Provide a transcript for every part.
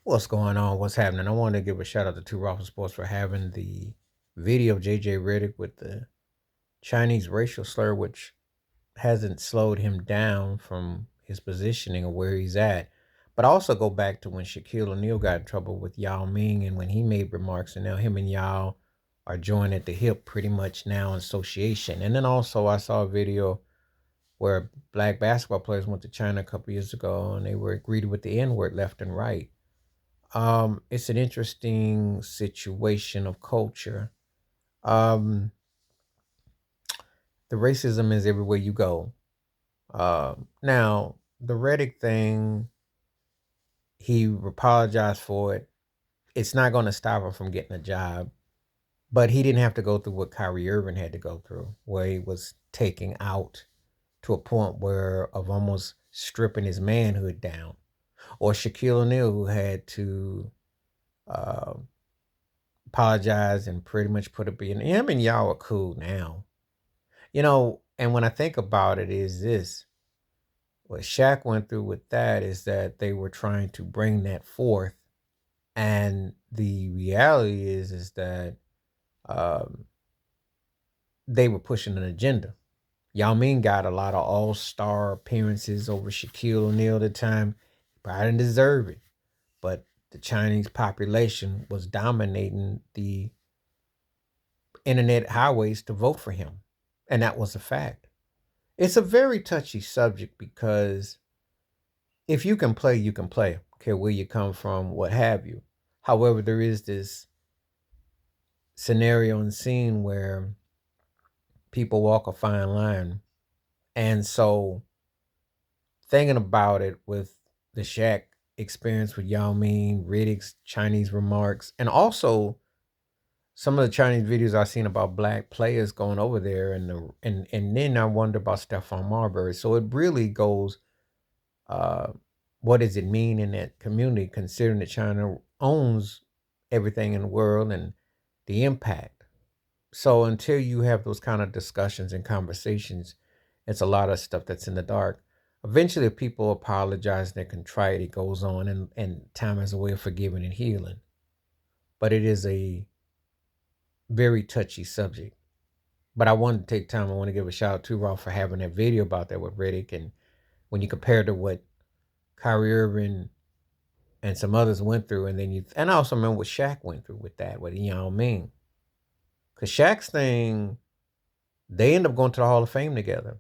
What's going on? What's happening? I want to give a shout out to Two Raffle Sports for having the video of JJ Redick with the Chinese racial slur, which hasn't slowed him down from his positioning or where he's at. But I also go back to when Shaquille O'Neal got in trouble with Yao Ming and when he made remarks, and now him and Yao are joined at the hip pretty much now in association. And then also I saw a video where black basketball players went to China a couple years ago and they were greeted with the N word left and right. It's an interesting situation of culture. Um, the racism is everywhere you go. Now the Redick thing, he apologized for it. It's not going to stop him from getting a job, but he didn't have to go through what Kyrie Irving had to go through, where he was taking out to a point where of almost stripping his manhood down, or Shaquille O'Neal, who had to uh, apologize and pretty much put up in him and y'all are cool now. And when I think about it, is this what Shaq went through with that is that they were trying to bring that forth. And the reality is that um, they were pushing an agenda. Yao Ming got a lot of all-star appearances over Shaquille O'Neal at the time. He probably didn't deserve it. But the Chinese population was dominating the internet highways to vote for him. And that was a fact. It's a very touchy subject because if you can play, you can play. Care where you come from, what have you. However, there is this scenario and scene where people walk a fine line. And so thinking about it with the Shaq experience with Yao Ming, Redick's Chinese remarks, and also some of the Chinese videos I've seen about black players going over there, and then I wonder about Stephon Marbury. So it really goes, uh, what does it mean in that community, considering that China owns everything in the world and the impact. So until you have those kind of discussions and conversations, it's a lot of stuff that's in the dark. Eventually, if people apologize and they're contrite, it goes on, and time has a way of forgiving and healing. But it is a very touchy subject. But I wanted to take time. I want to give a shout out to Ralph for having that video about that with Redick. And when you compare to what Kyrie Irving and some others went through, and I also remember what Shaq went through with that, with Yao Ming. Because Shaq's thing, they end up going to the Hall of Fame together.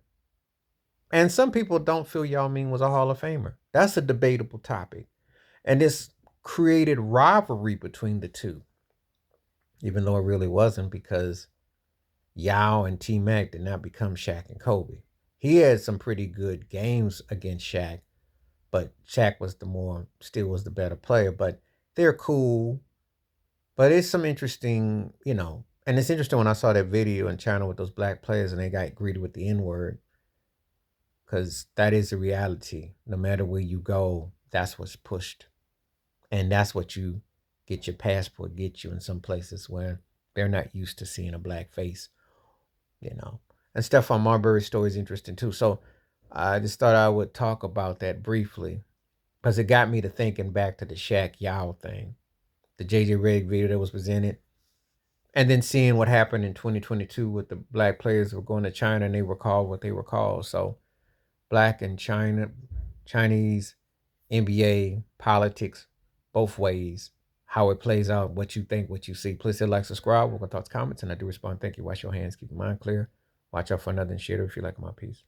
And some people don't feel Yao Ming was a Hall of Famer. That's a debatable topic. And this created rivalry between the two, even though it really wasn't, because Yao and T Mac did not become Shaq and Kobe. He had some pretty good games against Shaq, but Shaq was still was the better player. But they're cool. But it's some interesting, and it's interesting when I saw that video in China with those black players and they got greeted with the N word, because that is the reality. No matter where you go, that's what's pushed. And that's what you get your passport, get you in some places where they're not used to seeing a black face. And Stephon Marbury's story is interesting too. So I just thought I would talk about that briefly because it got me to thinking back to the Shaq Yao thing, the JJ Redick video that was presented, and then seeing what happened in 2022 with the black players who were going to China and they recall what they recall. So black and Chinese NBA politics, both ways, how it plays out, what you think, what you see. Please hit like, subscribe, welcome thoughts, comments, and I do respond. Thank you. Wash your hands, keep your mind clear. Watch out for another and share it if you like my piece.